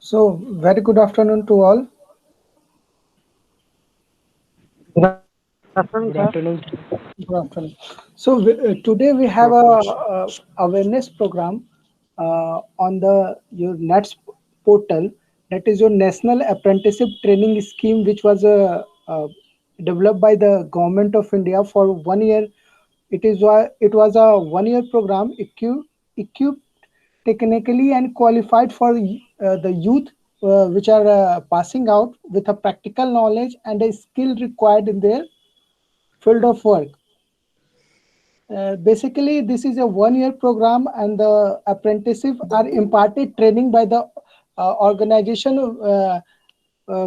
So, very good afternoon to all. Good afternoon, sir. Good afternoon. Good afternoon. So, today we have a awareness program on the your NATS portal. That is your National Apprenticeship Training Scheme, which was developed by the Government of India for 1 year. It was a 1 year program equipped technically and qualified for the youth which are passing out with a practical knowledge and a skill required in their field of work. Basically, this is a 1 year program, and the apprenticeship are imparted training by the organization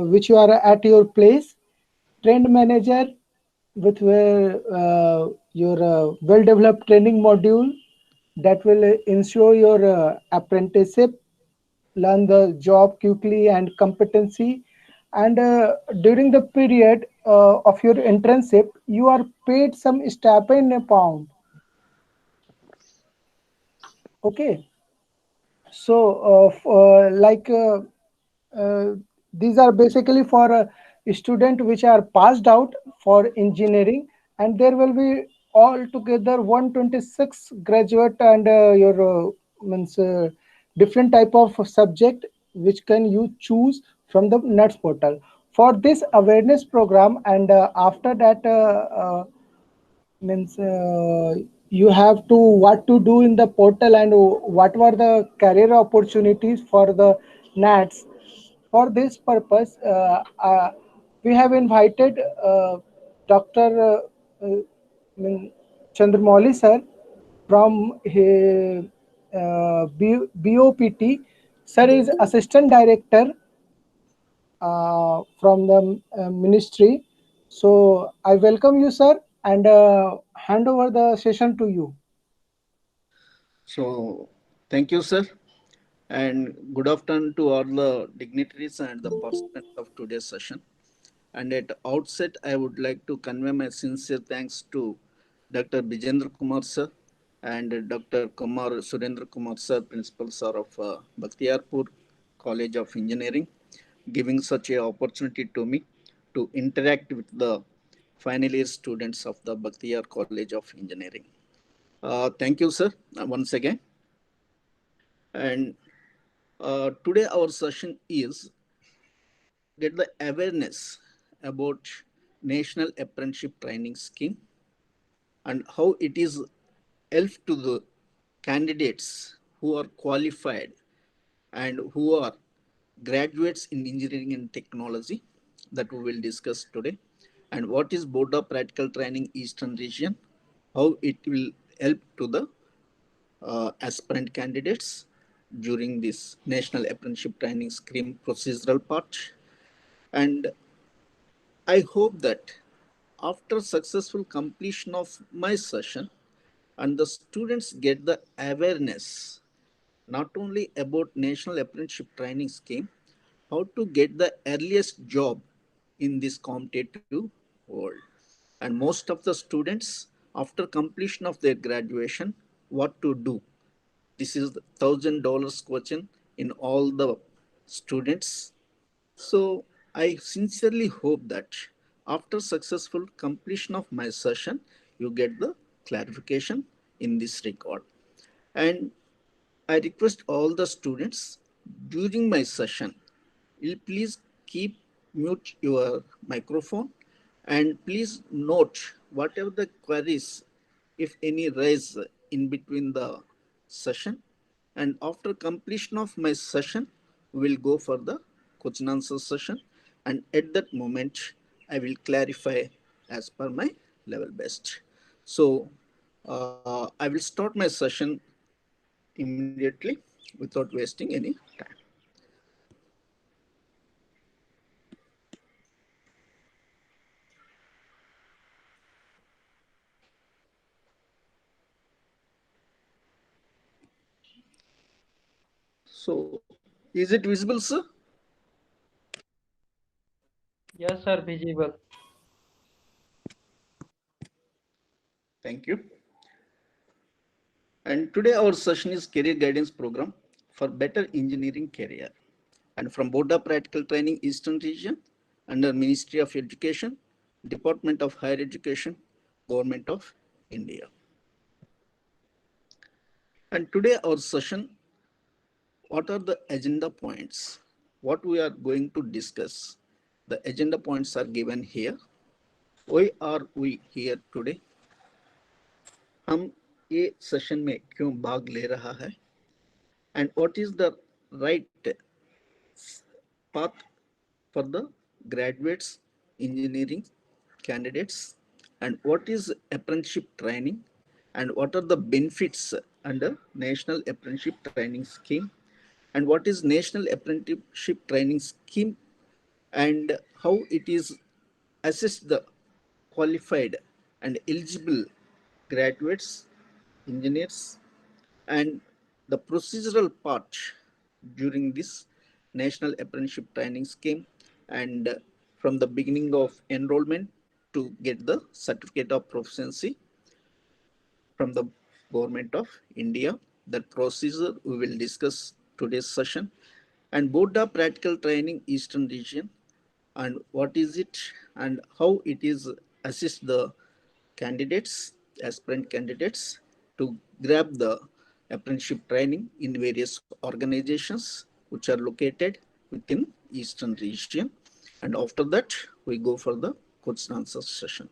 which you are at your place. Trained manager with your well developed training module that will ensure your apprenticeship learn the job quickly and competency, and during the period of your internship you are paid some stipend pound. Okay, so uh, these are basically for a student which are passed out for engineering, and there will be altogether 126 graduate and your means different type of subject which can you choose from the NETS portal for this awareness program. And after that means you have to what to do in the portal, and what were the career opportunities for the NATS. For this purpose, we have invited Dr. mean Chandra Mouli sir from his, BOPT. Sir is assistant director from the ministry. So I welcome you, sir, and hand over the session to you. So, thank you, sir, and good afternoon to all the dignitaries and the participants of today's session. And at outset, I would like to convey my sincere thanks to Dr. Bijendra Kumar, sir, and Dr. Kumar Surendra Kumar, sir, Principal, sir, of Bakhtiyarpur College of Engineering, giving such a opportunity to me to interact with the final year students of the Bakhtiyar College of Engineering. Thank you, sir, once again. And today our session is get the awareness about National Apprenticeship Training Scheme and how it is help to the candidates who are qualified and who are graduates in engineering and technology that we will discuss today, and what is Board of Practical Training Eastern Region, how it will help to the aspirant candidates during this National Apprenticeship Training Scheme procedural part. And I hope that after successful completion of my session and the students get the awareness not only about National Apprenticeship Training Scheme, how to get the earliest job in this competitive world. And most of the students, after completion of their graduation, what to do? This is the $1,000 question in all the students. So I sincerely hope that after successful completion of my session, you get the clarification in this record. And I request all the students during my session, you please keep mute your microphone, and please note whatever the queries, if any, raise in between the session. And after completion of my session, we will go for the question answer session. And at that moment, I will clarify as per my level best. So I will start my session immediately without wasting any time. So, is it visible, sir? Yes, sir, visible. Thank you. And today our session is Career Guidance Program for Better Engineering Career. and from Board of Practical Training Eastern Region under Ministry of Education, Department of Higher Education, Government of India. And today our session, what are the agenda points? What we are going to discuss? The agenda points are given here. Why are we here today? हम ये session में क्यों भाग ले रहा है? And what is the right path for the graduates, engineering candidates, and what is apprenticeship training, and what are the benefits under National Apprenticeship Training Scheme, and what is National Apprenticeship Training Scheme, and how it is assess the qualified and eligible graduates, engineers, and the procedural part during this National Apprenticeship Training Scheme, and from the beginning of enrollment to get the certificate of proficiency from the Government of India. That procedure we will discuss today's session. And Board of Practical Training Eastern Region, and what is it and how it is assist the candidates, aspirant candidates, to grab the apprenticeship training in various organizations which are located within Eastern Region. And after that, we go for the question answer session.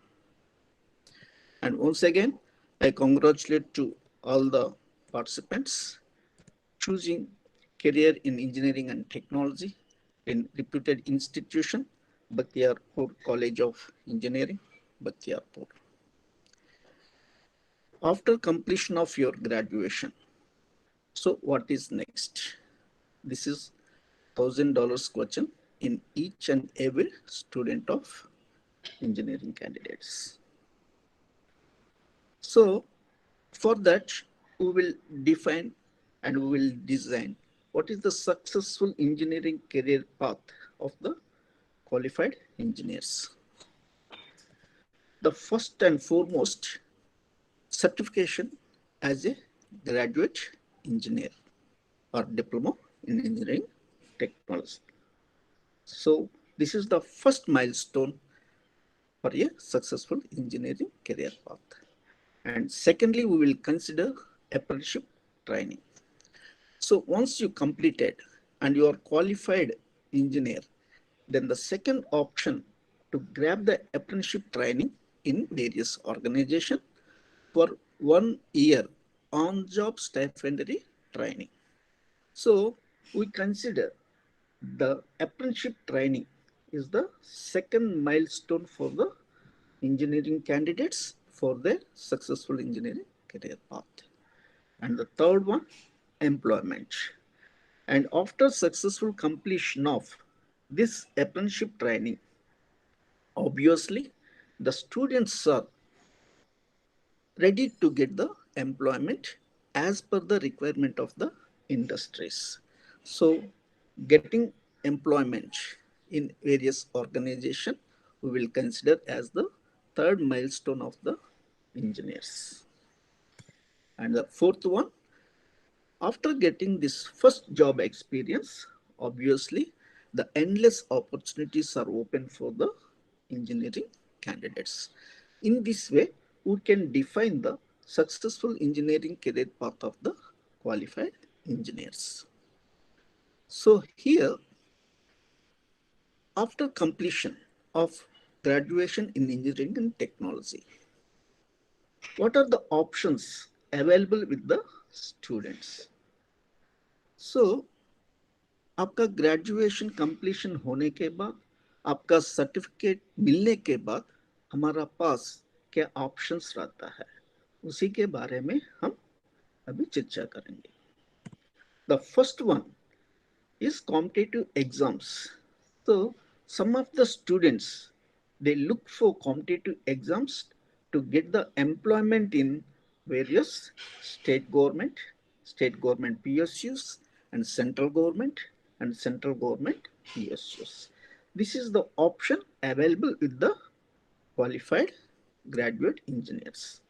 And once again, I congratulate to all the participants choosing career in engineering and technology in reputed institution, Bakhtiyarpur College of Engineering, Bakhtiyarpur. After completion of your graduation, so what is next? This is $1,000 question in each and every student of engineering candidates. So for that, we will define and we will design what is the successful engineering career path of the qualified engineers. The first and foremost, certification as a graduate engineer or diploma in engineering technology. So this is the first milestone for a successful engineering career path. And secondly, we will consider apprenticeship training. So once you completed and you are qualified engineer, then the second option to grab the apprenticeship training in various organizations for 1 year on-job stipendary training. So we consider the apprenticeship training is the second milestone for the engineering candidates for their successful engineering career path. And the third one, employment. And after successful completion of this apprenticeship training, obviously the students are ready to get the employment as per the requirement of the industries. So getting employment in various organizations we will consider as the third milestone of the engineers. And the fourth one, after getting this first job experience, obviously the endless opportunities are open for the engineering candidates. In this way, we can define the successful engineering career path of the qualified engineers. So here, after completion of graduation in engineering and technology, what are the options available with the students? So आपका graduation completion होने के बाद, आपका certificate मिलने के बाद हमारा पास क्या ऑप्शंस रहता है, उसी के बारे में हम अभी चर्चा करेंगे. The first one is competitive exams. So some of the students, they look for competitive exams to get the employment in various state government PSUs, and central government PSUs. This is the option available with the qualified graduate engineers.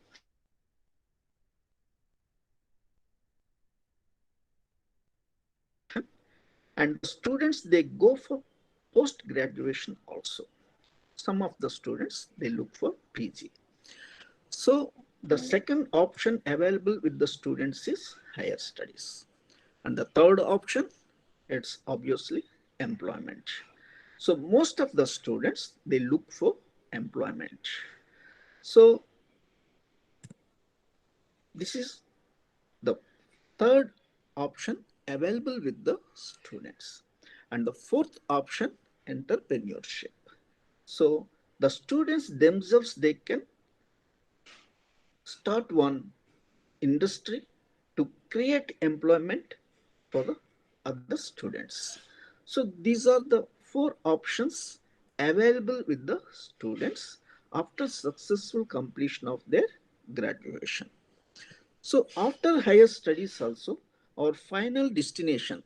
And the students, they go for post graduation also. Some of the students, they look for PG. So the second option available with the students is higher studies. And the third option, it's obviously employment. So most of the students, they look for employment. So this is the third option available with the students. And the fourth option, entrepreneurship. So the students themselves, they can start one industry to create employment for the other students. So these are the four options available with the students after successful completion of their graduation. So after higher studies also, our final destination,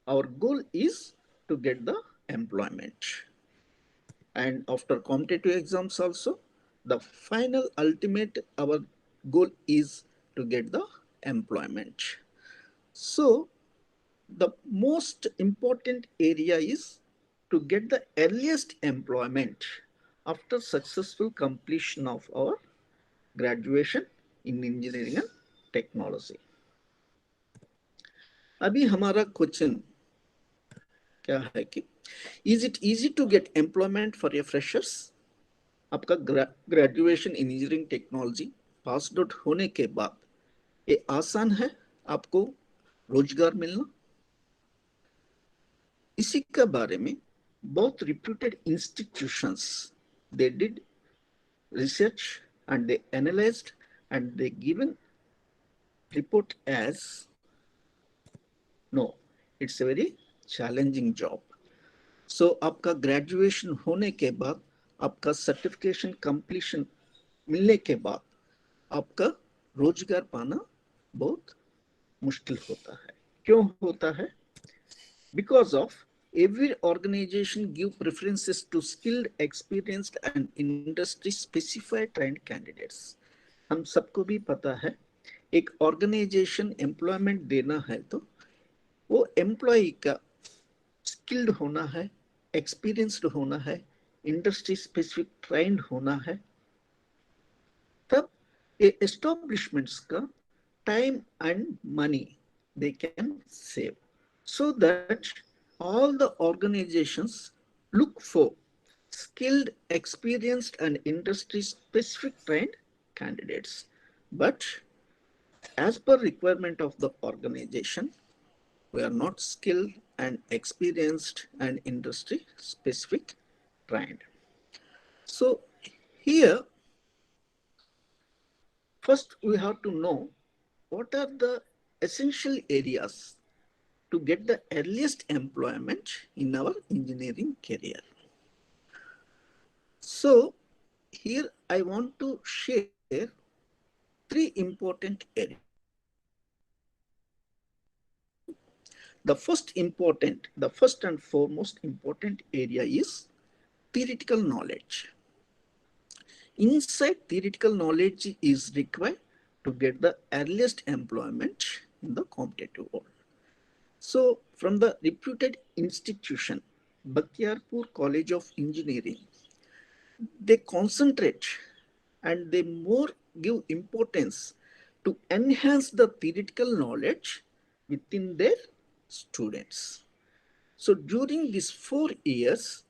our goal is to get the employment. And after competitive exams also, the final ultimate our goal is to get the employment. So the most important area is to get the earliest employment after successful completion of our graduation in engineering and technology. अभी हमारा question क्या है कि is it easy to get employment for a freshers? आपका graduation engineering technology pass out होने के बाद ये आसान है आपको रोजगार मिलना? इसी के बारे में बहुत reputed institutions, they did research and they analyzed and they given report as no, it's a very challenging job. So आपका ग्रेजुएशन होने के बाद, आपका सर्टिफिकेशन कंप्लीशन मिलने के बाद आपका रोजगार पाना बहुत मुश्किल होता है. क्यों होता है? Because of every organization give preferences to skilled, experienced and industry specified trained candidates. हम सबको भी पता है एक ऑर्गेनाइजेशन एम्प्लॉयमेंट देना है तो वो एम्प्लॉय का स्किल्ड होना है, एक्सपीरियंस्ड होना है, इंडस्ट्री स्पेसिफिक ट्रेंड होना है. तब ये एस्टैब्लिशमेंट्स का time and money they can save, so that all the organizations look for skilled, experienced and industry specific trained candidates. But as per requirement of the organization, we are not skilled and experienced and industry specific trained. So here first we have to know what are the essential areas to get the earliest employment in our engineering career. So here I want to share three important areas. The first and foremost important area is theoretical knowledge. Inside theoretical knowledge is required to get the earliest employment in the competitive world. So from the reputed institution, Bakhtiyarpur College of Engineering, they concentrate and they more give importance to enhance the theoretical knowledge within their students. So during these 4 years,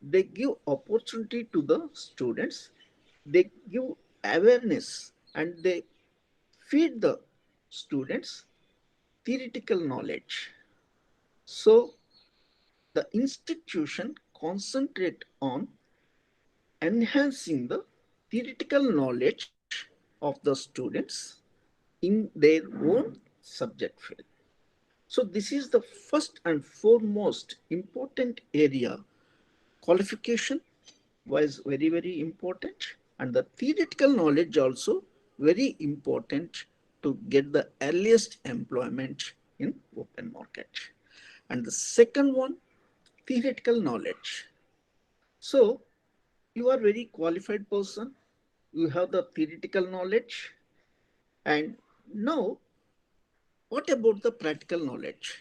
they give opportunity to the students, they give awareness and they feed the students theoretical knowledge. So the institution concentrate on enhancing the theoretical knowledge of the students in their own subject field. So this is the first and foremost important area. Qualification was very, very important, and the theoretical knowledge also very important to get the earliest employment in open market. And the second one, theoretical knowledge. So you are very qualified person, you have the theoretical knowledge, and now what about the practical knowledge?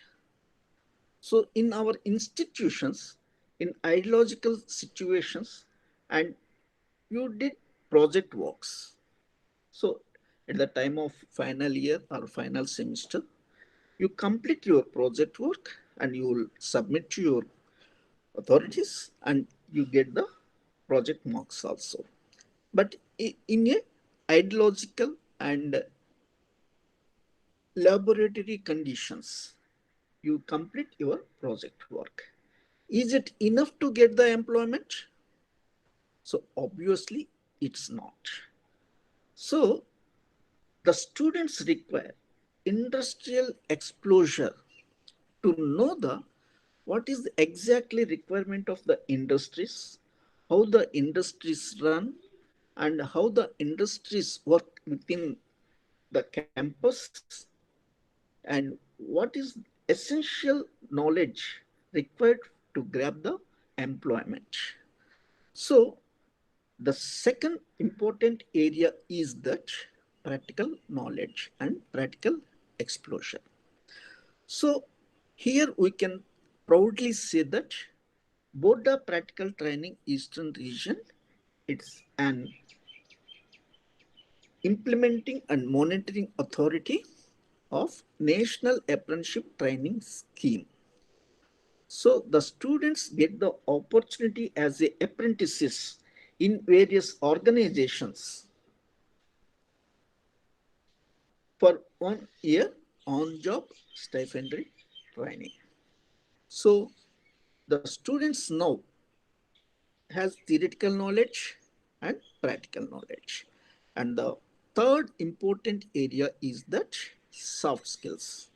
So in our institutions, in ideological situations, and you did project works. So at the time of final year or final semester, you complete your project work and you will submit to your authorities and you get the project marks also. But in a ideological and laboratory conditions, you complete your project work. Is it enough to get the employment? So obviously it's not. So the students require industrial exposure to know the what is the exactly requirement of the industries, how the industries run, and how the industries work within the campus, and what is essential knowledge required to grab the employment. So the second important area is that practical knowledge and practical exposure. So here we can proudly say that Boda Practical Training Eastern Region, it's an implementing and monitoring authority of National Apprenticeship Training Scheme. So the students get the opportunity as a apprentices in various organizations for 1 year on-job stipendary training. So the students now has theoretical knowledge and practical knowledge. And the third important area is that soft skills.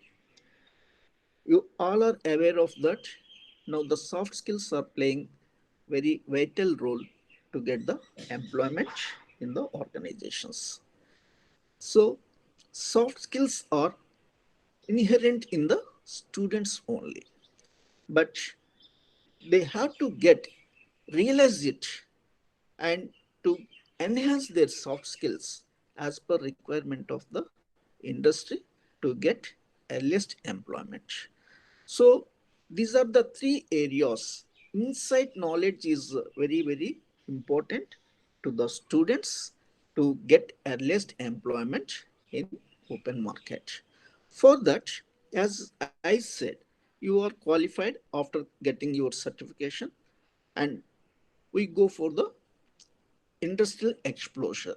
You all are aware of that. Now the soft skills are playing very vital role to get the employment in the organizations. So soft skills are inherent in the students only, but they have to get realize it and to enhance their soft skills as per requirement of the industry to get earliest employment. So these are the three areas. Insight knowledge is very important to the students to get earliest employment in open market. For that, as I said, you are qualified after getting your certification and we go for the industrial exposure.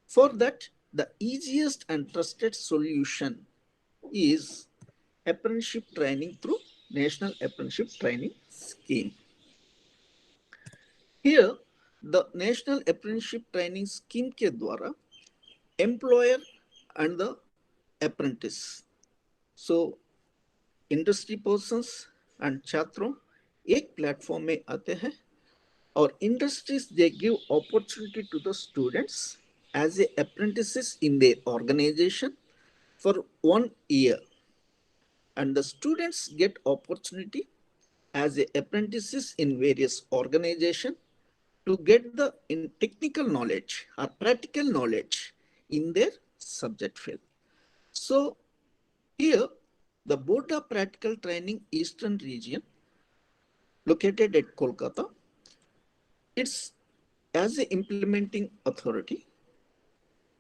For that, the easiest and trusted solution is apprenticeship training through National Apprenticeship Training Scheme. Here, the National Apprenticeship Training Scheme के द्वारा employer and the apprentice, so industry persons and छात्रों एक platform में आते हैं और industries they give opportunity to the students as a apprentices in their organization for 1 year, and the students get opportunity as a apprentices in various organization to get the in technical knowledge or practical knowledge in their subject field. So here the Board of Practical Training Eastern Region located at Kolkata, it's as a implementing authority,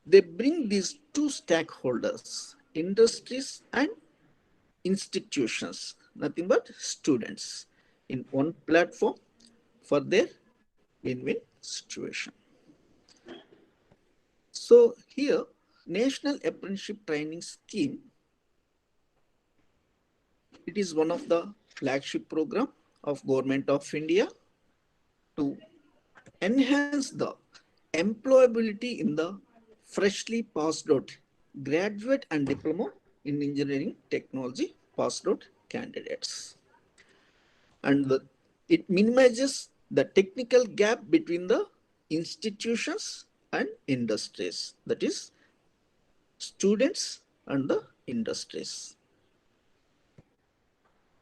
they bring these two stakeholders, industries and institutions, nothing but students, in one platform for their win-win situation. So here, National Apprenticeship Training Scheme, it is one of the flagship program of Government of India to enhance the employability in the freshly passed out graduate and diploma in engineering technology passed out candidates. And it minimizes the technical gap between the institutions and industries, that is students and the industries.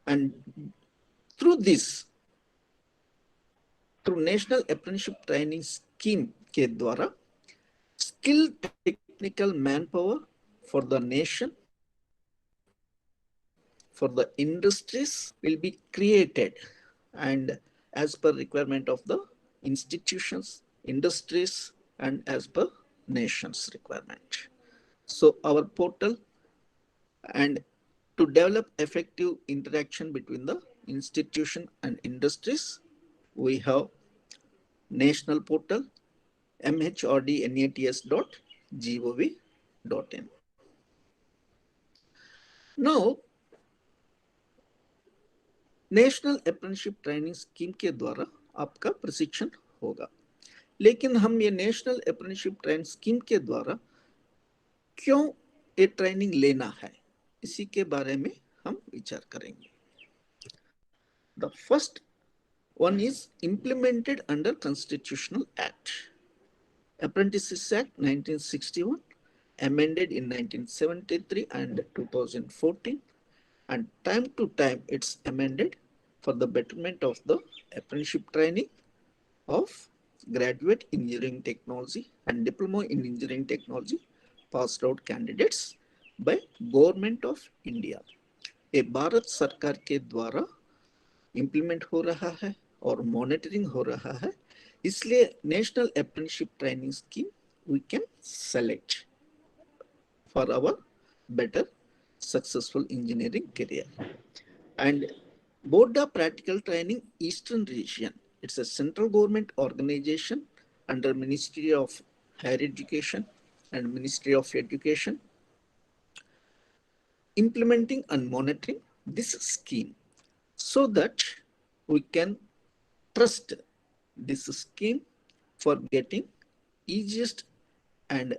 And through this, through National Apprenticeship Training Scheme के द्वारा skilled technical manpower for the nation, for the industries for the industries will be created and as per requirement of the institutions, industries, and as per nation's requirement. So our portal and to develop effective interaction between the institution and industries, we have national portal mhrdnats.gov.in. Now, national apprenticeship training scheme के द्वारा आपका प्रशिक्षण होगा, लेकिन हम ये national apprenticeship training scheme के द्वारा क्यों ये ट्रेनिंग लेना है, इसी के बारे में हम विचार करेंगे. The first one is implemented under Constitutional Act. Apprentices Act 1961, amended in 1973 and 2014, and time to time it's amended for the betterment of the apprenticeship training of graduate engineering technology and diploma in engineering technology passed out candidates by Government of India. ये भारत सरकार के द्वारा implement हो रहा है और monitoring हो रहा है, इसलिए national apprenticeship training scheme we can select for our better successful engineering career. And Board of Practical Training Eastern Region, it's a central government organization under Ministry of Higher Education and Ministry of Education, implementing and monitoring this scheme so that we can trust this scheme for getting easiest and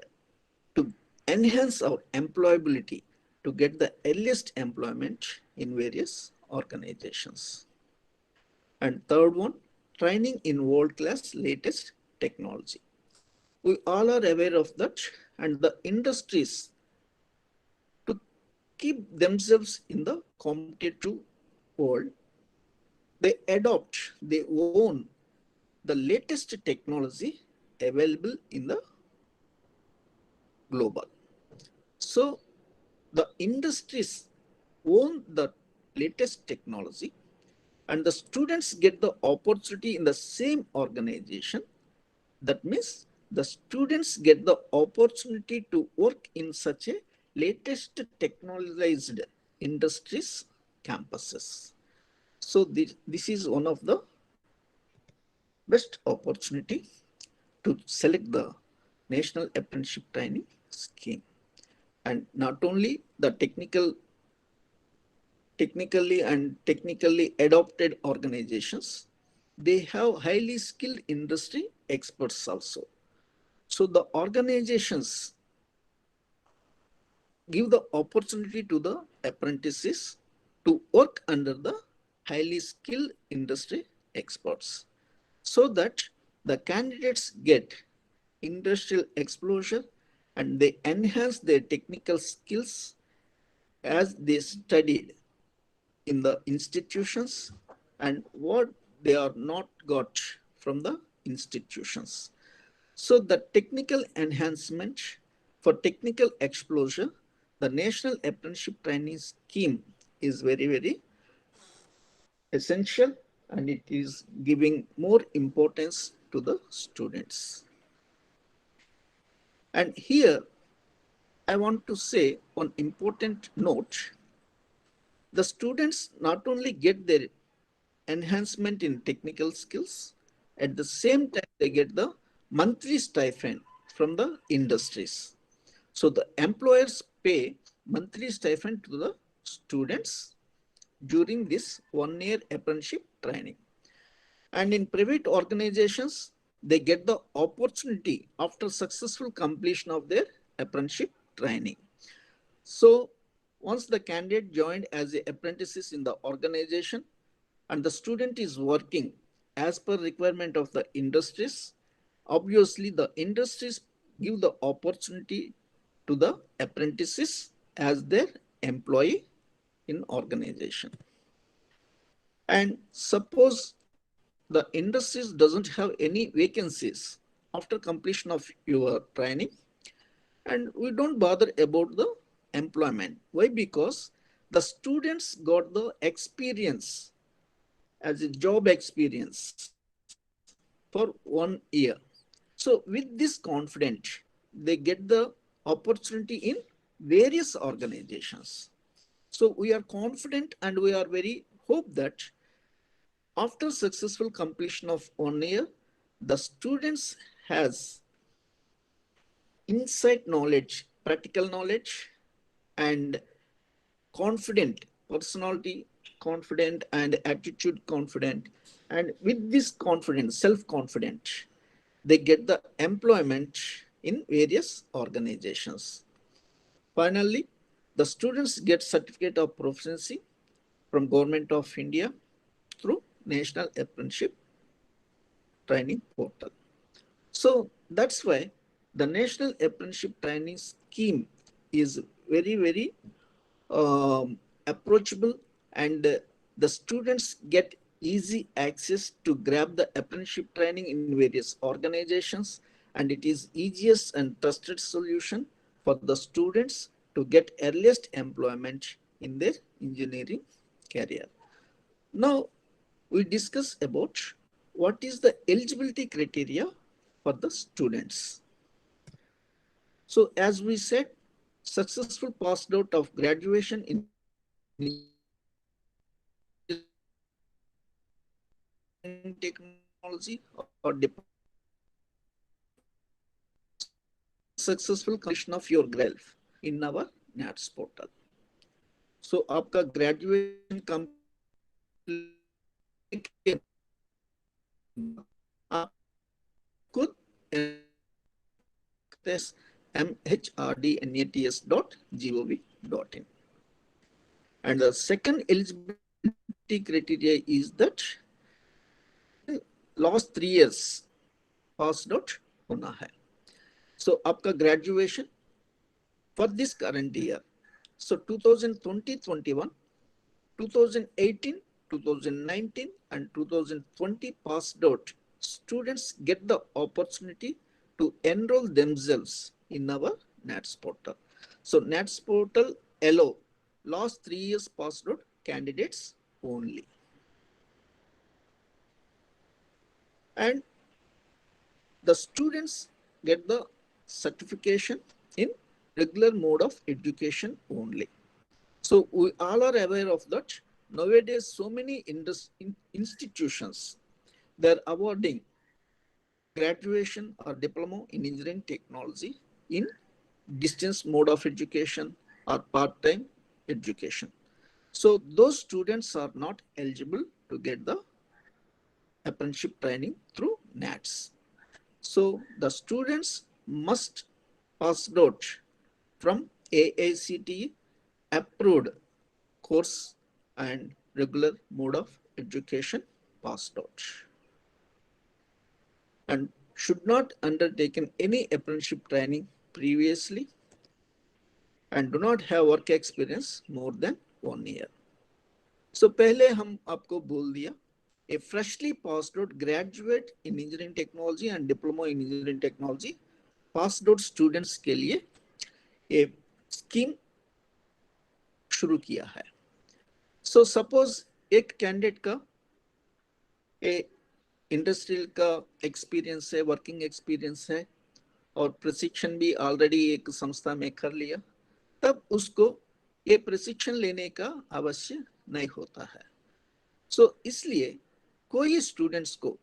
to enhance our employability to get the earliest employment in various organizations. And third one, training in world-class latest technology. We all are aware of that, and the industries to keep themselves in the competitive world, they adopt, they own the latest technology available in the global. So the industries own the latest technology and the students get the opportunity in the same organization. That means the students get the opportunity to work in such a latest technologized industries campuses. So this is one of the best opportunity to select the National Apprenticeship Training Scheme. And not only the technically adopted organizations, they have highly skilled industry experts also. So the organizations give the opportunity to the apprentices to work under the highly skilled industry experts so that the candidates get industrial exposure and they enhance their technical skills as they studied in the institutions and what they are not got from the institutions. So the technical enhancement for technical exposure, the National Apprenticeship Training Scheme is very, very essential, and it is giving more importance to the students. And here I want to say one important note. The students not only get their enhancement in technical skills, at the same time they get the monthly stipend from the industries. So the employers pay monthly stipend to the students during this 1 year apprenticeship training. And in private organizations, they get the opportunity after successful completion of their apprenticeship training. So once the candidate joined as the apprentices in the organization and the student is working as per requirement of the industries, obviously the industries give the opportunity to the apprentices as their employee in organization. And suppose the industries doesn't have any vacancies after completion of your training, and we don't bother about the employment. Why? Because the students got the experience as a job experience for 1 year. So with this confidence, they get the opportunity in various organizations. So we are confident and we are very hope that after successful completion of 1 year, the students has insight knowledge, practical knowledge, and confident personality, confident and attitude confident. And with this confidence, self-confident, they get the employment in various organizations. Finally, the students get certificate of proficiency from Government of India through National Apprenticeship Training Portal. So that's why the National Apprenticeship Training Scheme is very, very approachable, and the students get easy access to grab the apprenticeship training in various organizations, and it is easiest and trusted solution for the students to get earliest employment in their engineering career. Now we discuss about what is the eligibility criteria for the students. So as we said, successful passed out of graduation in engineering technology or diploma in engineering technology or diploma in electrical engineering must successful completion of your graduation in our NATS portal. So आपका graduation complete होने के बाद आप खुद enrollment कर सकते हैं mhrdnats.gov.in. And the second eligibility criteria is that last 3 years passed out होना है. So आपका graduation for this current year, so 2020-21, 2018, 2019 and 2020 passed out students get the opportunity to enroll themselves in our NATS portal. So NATS portal allow last 3 years passed out candidates only. And the students get the certification in regular mode of education only. So we all are aware of that. Nowadays, so many institutions, they're awarding graduation or diploma in engineering technology in distance mode of education or part-time education. So those students are not eligible to get the apprenticeship training through NATS. So the students must pass out from AICTE approved course and regular mode of education passed out, and should not undertaken any apprenticeship training previously and do not have work experience more than 1 year. So पहले हम आपको बोल दिया, a freshly passed out graduate in engineering technology and diploma in engineering technology passed out students के लिए a scheme शुरू किया है. So suppose एक कैंडिडेट का इंडस्ट्रियल का एक्सपीरियंस है, वर्किंग एक्सपीरियंस है और प्रशिक्षण भी ऑलरेडी एक संस्था में कर लिया, तब उसको ये प्रशिक्षण लेने का आवश्यक नहीं होता है. सो इसलिए कोई स्टूडेंट्स को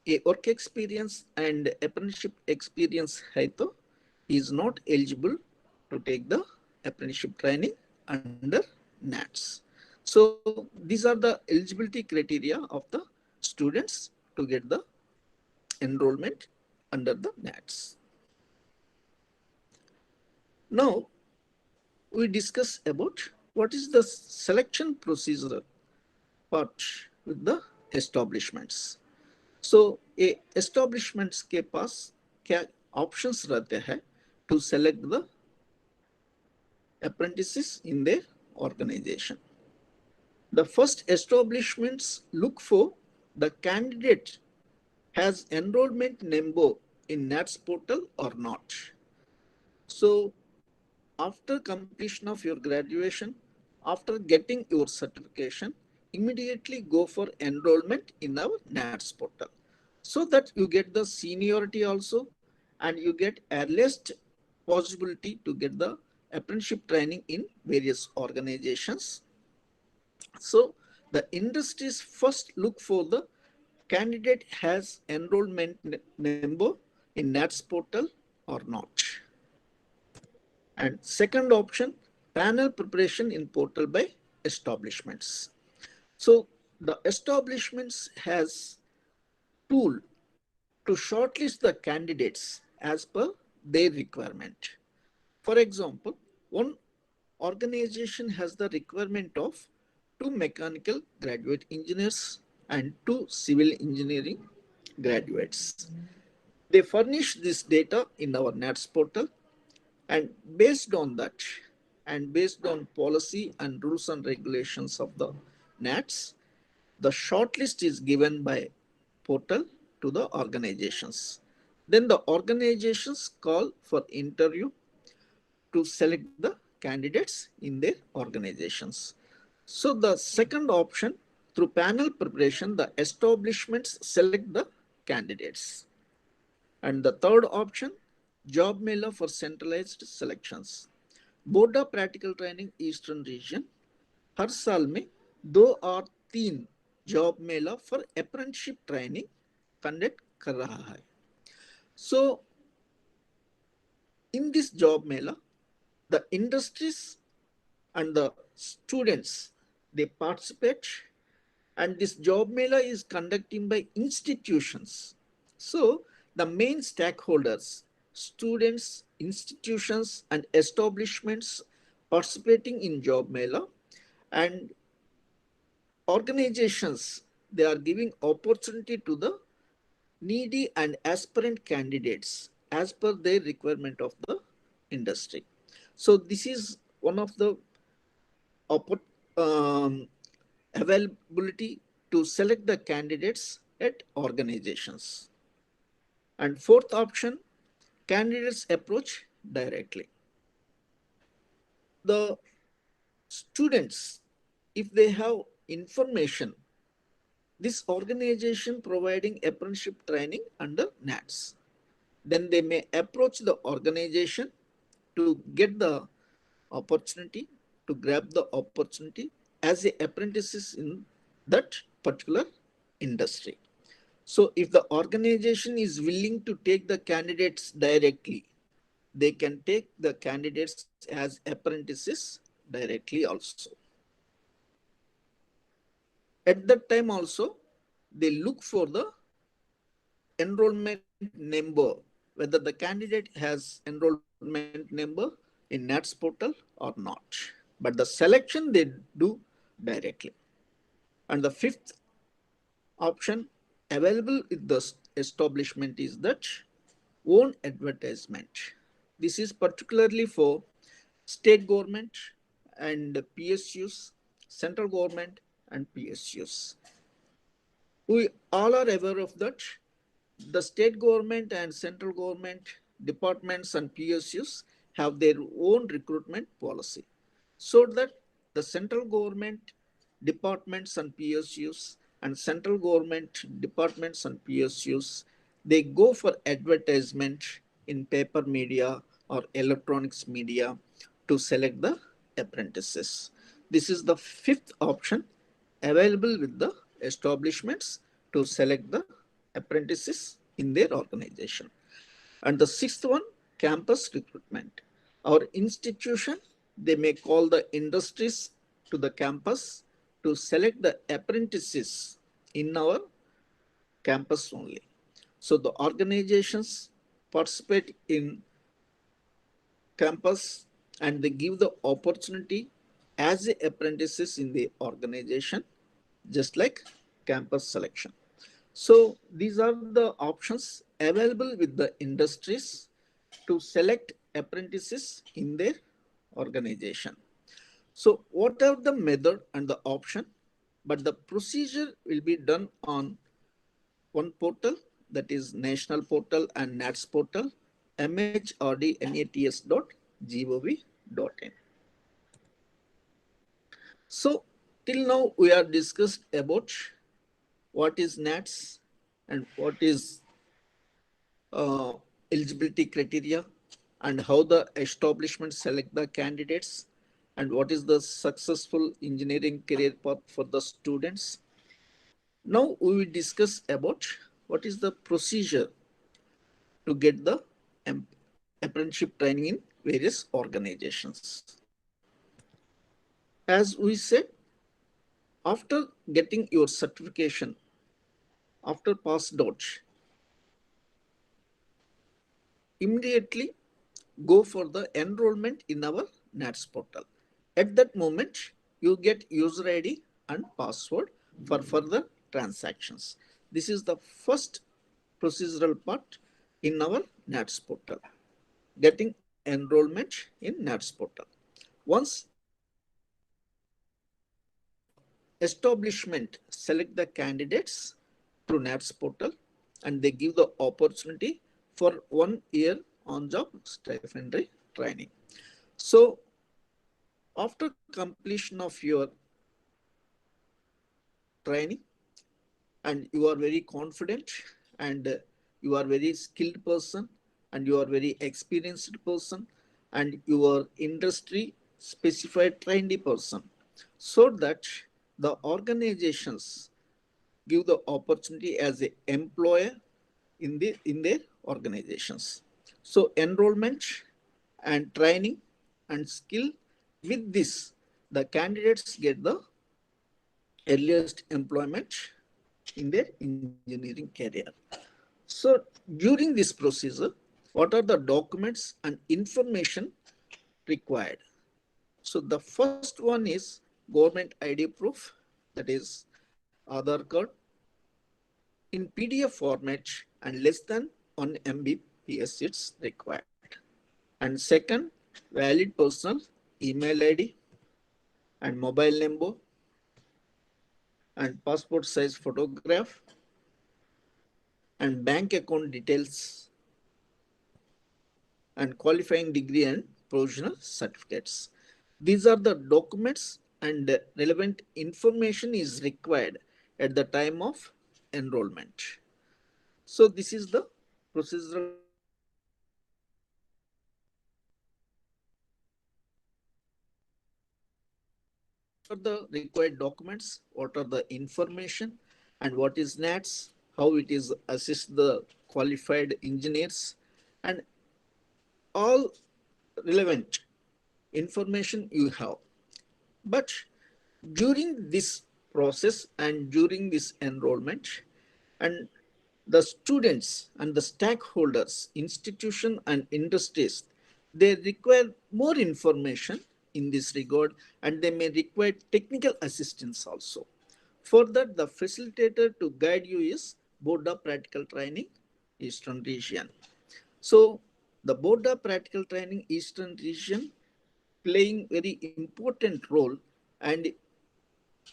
ये work experience and apprenticeship experience है तो is not eligible to take the apprenticeship training under NATS. So these are the eligibility criteria of the students to get the enrollment under the NATS. Now we discuss about what is the selection procedure part with the establishments. So a establishments के पास क्या options रहते हैं to select the apprentices in their organization. The first establishments look for the candidate has enrollment number in NATS portal or not. So after completion of your graduation after getting your certification, immediately go for enrollment in our NATS portal so that you get the seniority also and you get earliest possibility to get the apprenticeship training in various organizations. So the industries first look for the candidate has enrollment number in NATS portal or not. And second option, panel preparation in portal by establishments. So the establishments has tool to shortlist the candidates as per their requirement. For example, one organization has the requirement of two mechanical graduate engineers and two civil engineering graduates. They furnish this data in our NATS portal, and based on that, and based on policy and rules and regulations of the NATS, the shortlist is given by portal to the organizations. Then the organizations call for interview to select the candidates in their organizations. So the second option, through panel preparation, the establishments select the candidates. And the third option, job mailer for centralized selections. Board of practical training eastern region हर साल में 2 और 3 job मेला for apprenticeship training conduct कर रहा है. So in this job mela, the industries and the students, they participate, and this job mela is conducted by institutions. So the main stakeholders, students, institutions and establishments participating in job mela, and organizations, they are giving opportunity to the needy and aspirant candidates as per their requirement of the industry. So this is one of the availability to select the candidates at organizations. And fourth option, candidates approach directly. The students, if they have information, this organization providing apprenticeship training under NATS, then they may approach the organization to get the opportunity, to grab the opportunity as a apprentices in that particular industry. So if the organization is willing to take the candidates directly, they can take the candidates as apprentices directly also. At that time also, they look for the enrollment number, whether the candidate has enrollment number in NATS portal or not. But the selection they do directly. And the fifth option available with the establishment is that own advertisement. This is particularly for state government and PSUs, central government and PSUs. We all are aware of that. The state government and central government departments and PSUs have their own recruitment policy, so that the central government departments and PSUs and central government departments and PSUs, they go for advertisement in paper media or electronics media to select the apprentices. This is the fifth option available with the establishments to select the apprentices in their organization. And the sixth one, campus recruitment. Our institution, they may call the industries to the campus to select the apprentices in our campus only. So the organizations participate in campus and they give the opportunity as the apprentices in the organization, just like campus selection. So these are the options available with the industries to select apprentices in their organization. So what are the method and the option? But the procedure will be done on one portal, that is National Portal and NATS portal, mhrdnats.gov.in. So till now we are discussed about what is NATS and what is uh, eligibility criteria and how the establishment select the candidates and what is the successful engineering career path for the students. Now we will discuss about what is the procedure to get the apprenticeship training in various organizations. As we said, after getting your certification, after passed out, immediately go for the enrollment in our NATS portal. At that moment, you get user ID and password for further transactions. This is the first procedural part in our NATS portal, getting enrollment in NATS portal. Once the establishment select the candidates through NATS portal and they give the opportunity for 1 year on-job stipendary training. So after completion of your training and you are very confident and you are very skilled person and you are very experienced person and you are industry specified trainee person, so that the organizations give the opportunity as an employer in their organizations. So enrollment and training and skill, with this the candidates get the earliest employment in their engineering career. So during this procedure, what are the documents and information required? So the first one is government ID proof, that is Aadhaar card in PDF format and less than 1 Mbps it's required. And second, valid personal email ID and mobile number and passport size photograph and bank account details and qualifying degree and provisional certificates. These are the documents and relevant information is required at the time of enrollment. So this is the procedural part. What are the required documents? What are the information? And what is NATS? How it is assist the qualified engineers and all relevant information you have. But during this process and during this enrollment, and the students and the stakeholders, institution and industries, they require more information in this regard and they may require technical assistance also. For that, the facilitator to guide you is Board of Practical Training, Eastern Region. So the Board of Practical Training, Eastern Region playing very important role and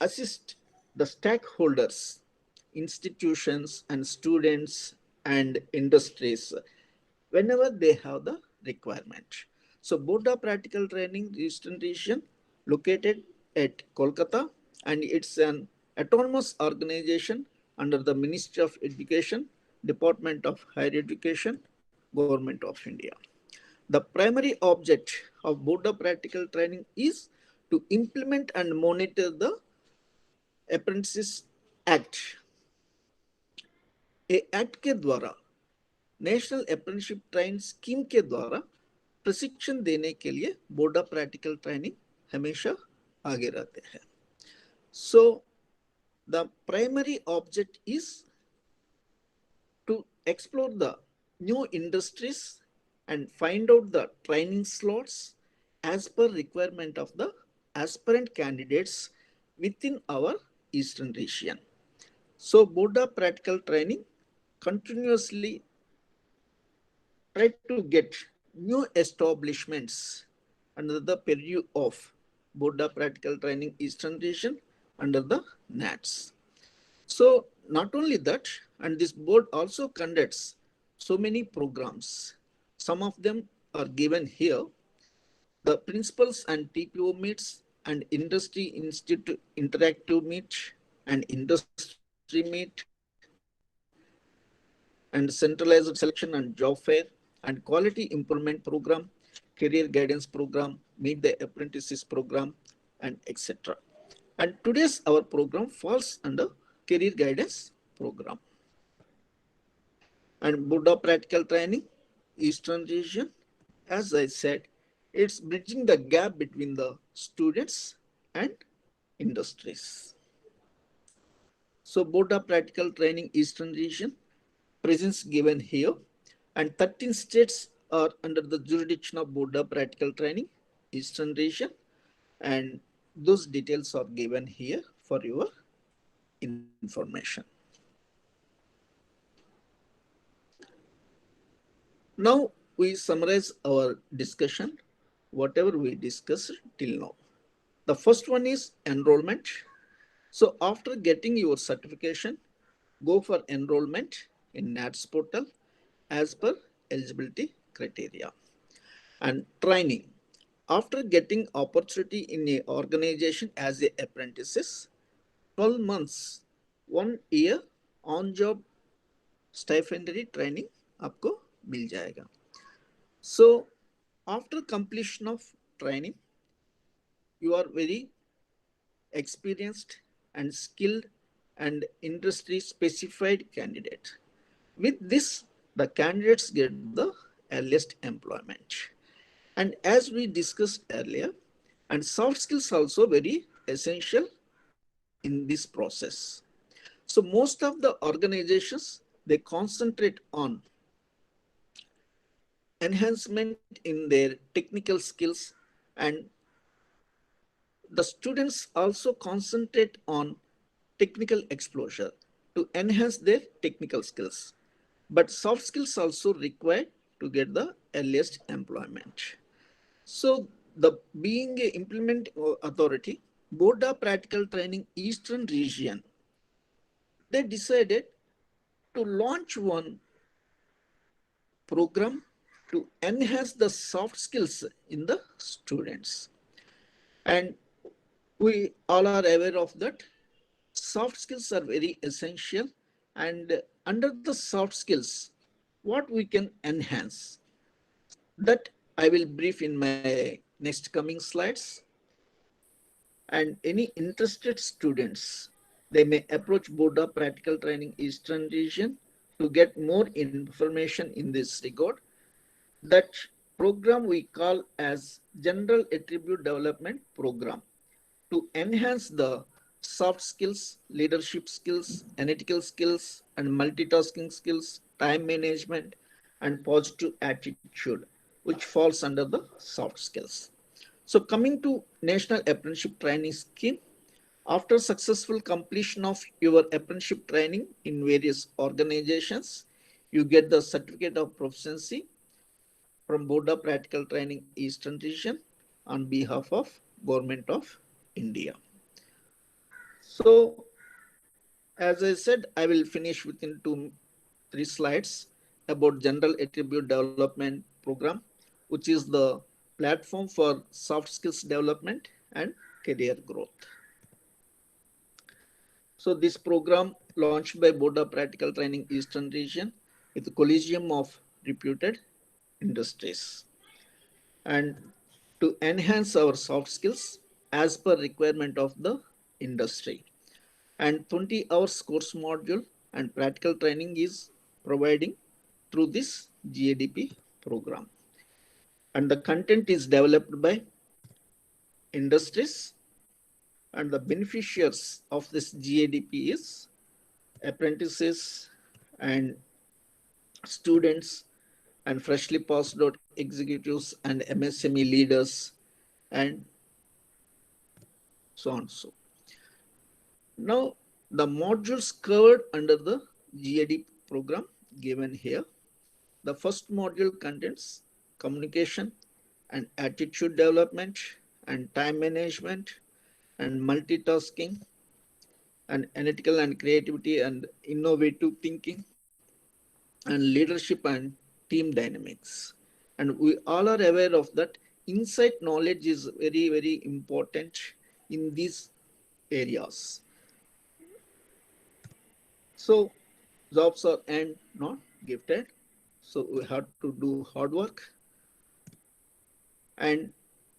assist the stakeholders, institutions and students and industries whenever they have the requirement. So Board of Practical Training Eastern Region located at Kolkata, and it's an autonomous organization under the Ministry of Education, Department of Higher Education, Government of India. The primary object of Board of Practical Training is to implement and monitor the Apprentices Act. A act के द्वारा national apprenticeship training scheme के द्वारा प्रशिक्षण देने के लिए board of practical training हमेशा आगे रहते हैं. So the primary object is to explore the new industries and find out the training slots as per requirement of the aspirant candidates within our Eastern region. So Board of Practical Training continuously try to get new establishments under the purview of Board of Practical Training Eastern Region under the NATS. So not only that, and this board also conducts so many programs. Some of them are given here. The principals and TPO meets and Industry Institute Interactive Meet, and Industry Meet, and Centralized Selection and Job Fair, and Quality Improvement Program, Career Guidance Program, Meet the Apprentices Program, and etc. And today's our program falls under Career Guidance Program. And Buddha Practical Training, Eastern Region, as I said, it's bridging the gap between the students and industries. So Buddha Practical Training, Eastern Region, presence given here, and 13 states are under the jurisdiction of Buddha Practical Training, Eastern Region, and those details are given here for your information. Now we summarize our discussion, whatever we discussed till now. The first one is enrollment. So after getting your certification, go for enrollment in NATS portal as per eligibility criteria. And training. After getting opportunity in a organization as a apprentices, 12 months, 1 year on job स्टाइफेंडरी training आपको मिल जाएगा. So after completion of training, you are very experienced and skilled and industry specified candidate. With this, the candidates get the earliest employment. And as we discussed earlier, and soft skills also very essential in this process. So most of the organizations, they concentrate on enhancement in their technical skills, and the students also concentrate on technical exposure to enhance their technical skills. But soft skills also required to get the earliest employment. So the being a implement authority, Boda Practical Training Eastern Region, they decided to launch one program to enhance the soft skills in the students. And we all are aware of that. Soft skills are very essential. And under the soft skills, what we can enhance, that I will brief in my next coming slides. And any interested students, they may approach Boda Practical Training Eastern Region to get more information in this regard. That program we call as General Attribute Development Program to enhance the soft skills, leadership skills, analytical skills, and multitasking skills, time management, and positive attitude, which falls under the soft skills. So coming to National Apprenticeship Training Scheme, after successful completion of your apprenticeship training in various organizations, you get the certificate of proficiency from Boda Practical Training Eastern Region on behalf of Government of India. So, as I said, I will finish within 2-3 slides about General Attribute Development Program, which is the platform for soft skills development and career growth. So this program launched by Boda Practical Training Eastern Region with a collegium of reputed industries. And to enhance our soft skills as per requirement of the industry. And 20 hours course module and practical training is providing through this GADP program. And the content is developed by industries, and the beneficiaries of this GADP is apprentices and students and freshly passed out executives and MSME leaders and so on. So now the modules covered under the GADP program given here. The first module contains communication and attitude development and time management and multitasking and analytical and creativity and innovative thinking and leadership and team dynamics. And we all are aware of that insight knowledge is very, very important in these areas. So jobs are and not gifted. So we have to do hard work and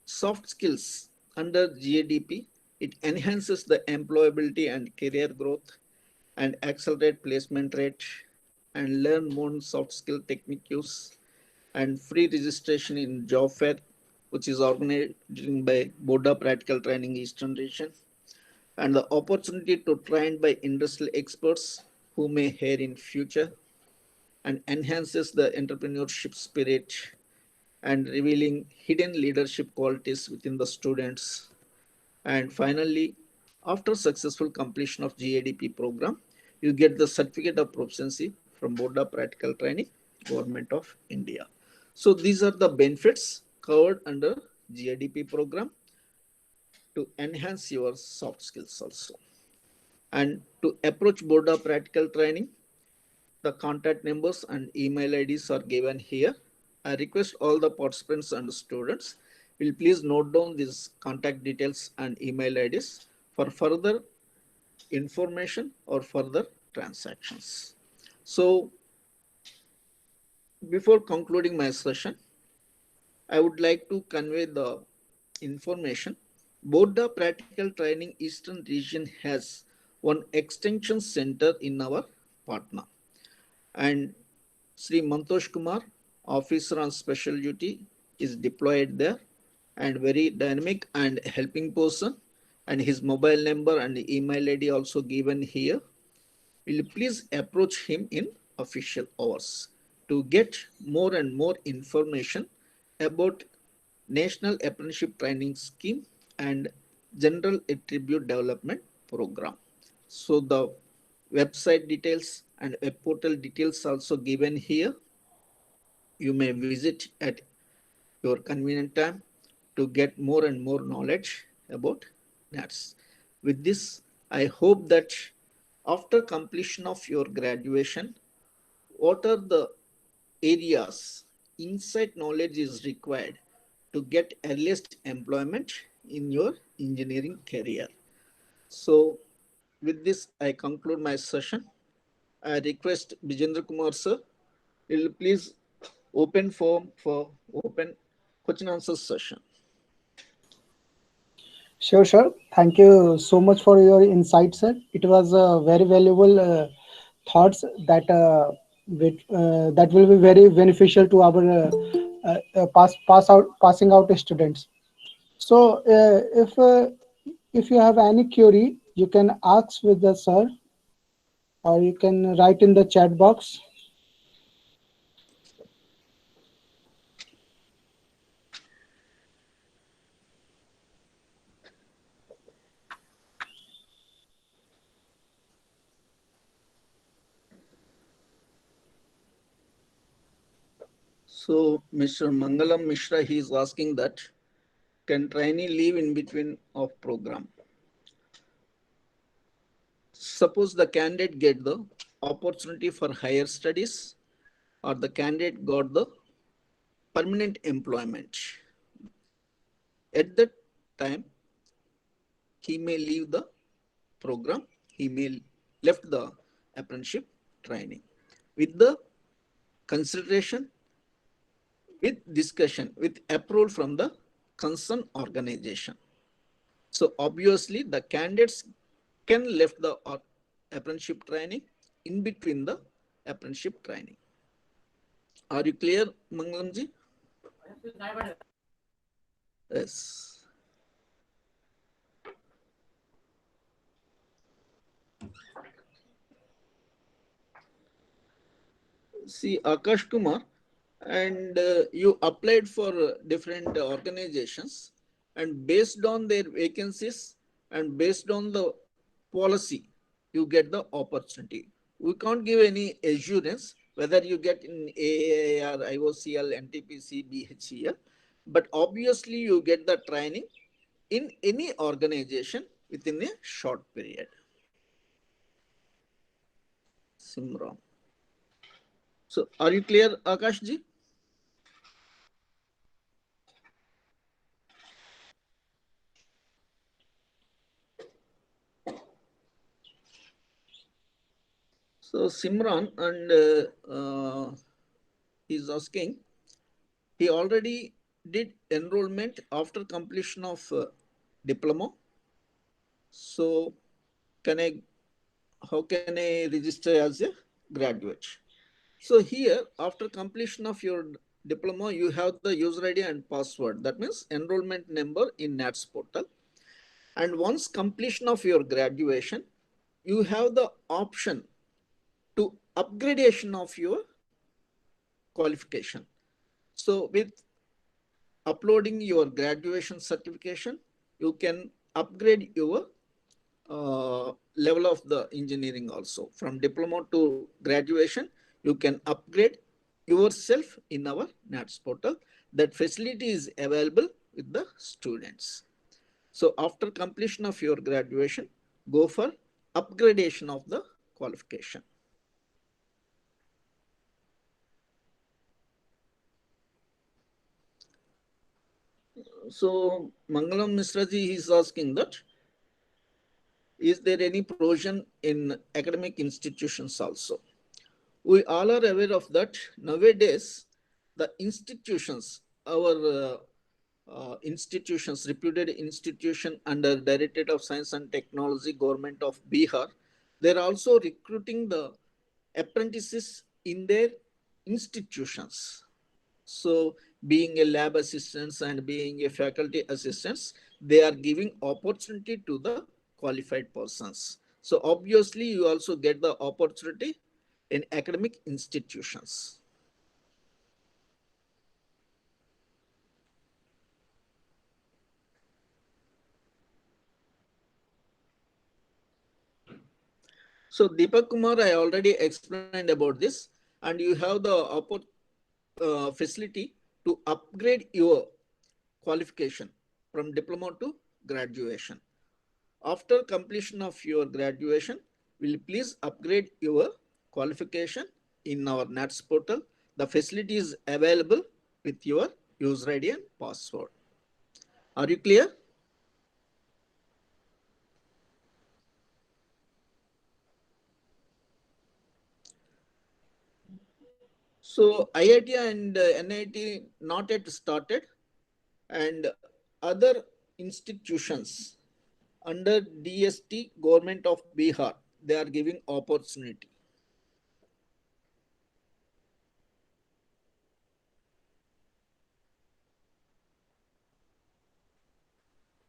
soft skills under GADP. It enhances the employability and career growth and accelerate placement rate and learn more soft skill techniques and free registration in job fair, which is organized by Boda Practical Training Eastern Region, and the opportunity to train by industrial experts who may hire in future and enhances the entrepreneurship spirit and revealing hidden leadership qualities within the students. And finally, after successful completion of GADP program, you get the certificate of proficiency from Boda Practical Training, Government of India. So these are the benefits covered under GADP program to enhance your soft skills also. And to approach Boda Practical Training, the contact numbers and email IDs are given here. I request all the participants and students will please note down these contact details and email IDs for further information or further transactions. So before concluding my session, I would like to convey the information. Boda Practical Training Eastern Region has one extension center in our Patna. And Sri Mantosh Kumar, officer on special duty, is deployed there and very dynamic and helping person. And his mobile number and email ID also given here. Will you please approach him in official hours to get more and more information about National Apprenticeship Training Scheme and General Attribute Development Program. So the website details and web portal details also given here. You may visit at your convenient time to get more and more knowledge about NATS. With this, I hope that after completion of your graduation, what are the areas inside knowledge is required to get earliest employment in your engineering career. So with this, I conclude my session. I request Bijendra Kumar sir, will please open form for open question answer session. Sure, sure. Thank you so much for your insight, sir. It was very valuable thoughts that will be very beneficial to our passing out students. So, if you have any query, you can ask with the sir, or you can write in the chat box. So Mr. Mangalam Mishra, he is asking that can trainee leave in between of program? Suppose the candidate get the opportunity for higher studies or the candidate got the permanent employment. At that time, he may leave the program, he may left the apprenticeship training with the consideration, with discussion, with approval from the concerned organization. So obviously the candidates can left the apprenticeship training in between the apprenticeship training. Are you clear, Mangalamji? Yes. See, Akash Kumar, and you applied for different organizations, and based on their vacancies and based on the policy, you get the opportunity. We can't give any assurance whether you get in AAR, IOCL, NTPC, BHCL, but obviously you get the training in any organization within a short period. Simran. So, are you clear, Akash ji? So Simran and he's asking, he already did enrollment after completion of diploma. So can I, how can I register as a graduate? So here, after completion of your diploma, you have the user ID and password. That means enrollment number in NATS portal. And once completion of your graduation, you have the option to upgradation of your qualification. So with uploading your graduation certification, you can upgrade your level of the engineering also. From diploma to graduation, you can upgrade yourself in our NATS portal. That facility is available with the students. So after completion of your graduation, go for upgradation of the qualification. So Mangalam Mishra ji is asking that, is there any provision in academic institutions also? We all are aware of that. Nowadays, the institutions, our institutions, reputed institution under Directorate of Science and Technology, Government of Bihar, they're also recruiting the apprentices in their institutions. So being a lab assistants and being a faculty assistants, they are giving opportunity to the qualified persons. So obviously you also get the opportunity in academic institutions. So Deepak Kumar, I already explained about this, and you have the facility to upgrade your qualification from diploma to graduation. After completion of your graduation, will you please upgrade your qualification in our NATS portal. The facility is available with your user ID and password. Are you clear? So IIT and NIT not yet started, and other institutions under DST government of Bihar, they are giving opportunity.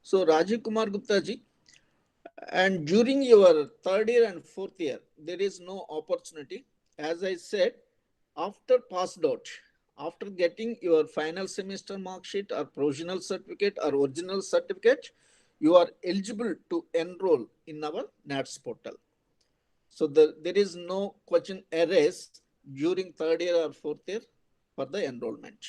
So Rajeev Kumar Gupta ji, and during your third year and fourth year, there is no opportunity. As I said, after passed out, after getting your final semester mark sheet or provisional certificate or original certificate, you are eligible to enroll in our NATS portal. So there is no question erase during third year or fourth year for the enrollment.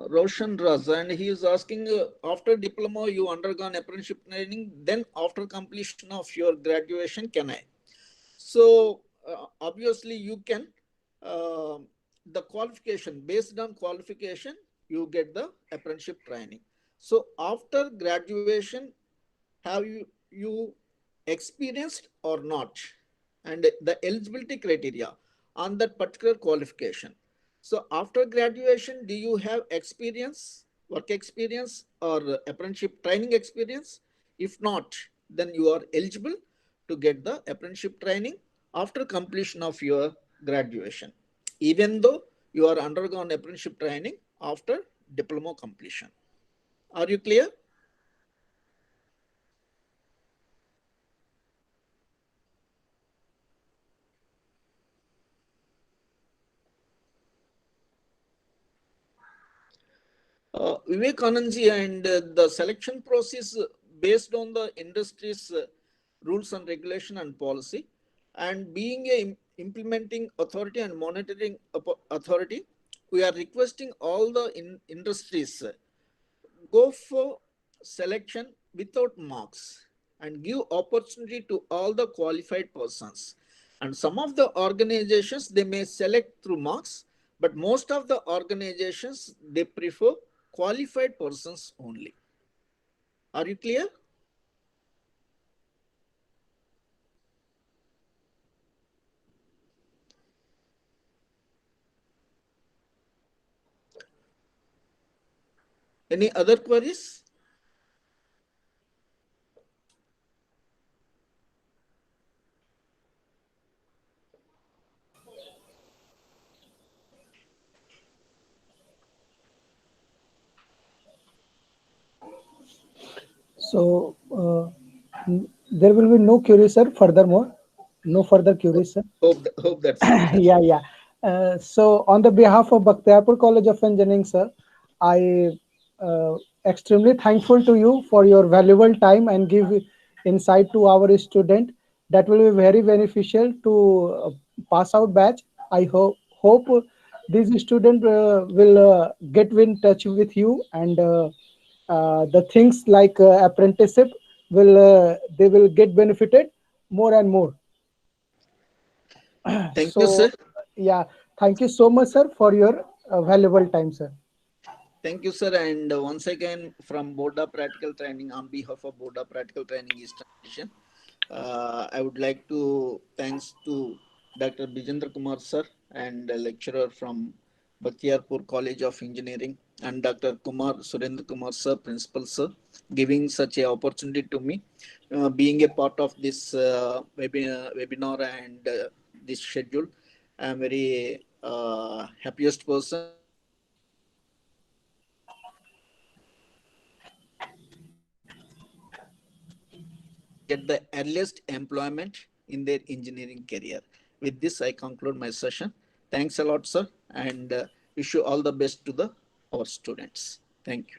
Roshan Raz, and he is asking, after diploma you undergone apprenticeship training, then after completion of your graduation, can I? So obviously you can, the qualification, based on qualification, you get the apprenticeship training. So after graduation, have you experienced or not? And the eligibility criteria on that particular qualification. So after graduation, do you have experience, work experience or apprenticeship training experience? If not, then you are eligible to get the apprenticeship training after completion of your graduation, even though you are undergone apprenticeship training after diploma completion. Are you clear? Vivekanand ji, and the selection process based on the industry's rules and regulation and policy, and being a implementing authority and monitoring authority, we are requesting all the industries go for selection without marks and give opportunity to all the qualified persons. And some of the organizations, they may select through marks, but most of the organizations they prefer qualified persons only. Are you clear? Any other queries? So there will be no queries, sir. Furthermore, no further queries, sir. Hope that's clear. Yeah, yeah. So, on the behalf of Bakhtiyarpur College of Engineering, sir, I extremely thankful to you for your valuable time and give insight to our student. That will be very beneficial to pass out batch. I hope these student will get in touch with you and the things like apprenticeship will they will get benefited more and more. Thank you, sir. So, yeah, thank you so much, sir, for your valuable time, sir. Thank you, sir. And once again, from Board of Practical Training, on behalf of Board of Practical Training Eastern Division, I would like to thanks to Dr. Bijendra Kumar, sir, and a lecturer from Bakhtiyarpur College of Engineering, and Dr. Kumar Surendra Kumar, sir, principal, sir, giving such a opportunity to me, being a part of this webinar and this schedule. I am very happiest person and I wish all the get the earliest employment in their engineering career. With this, I conclude my session. Thanks a lot, sir, and wish you all the best to the our students. Thank you.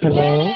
Hello.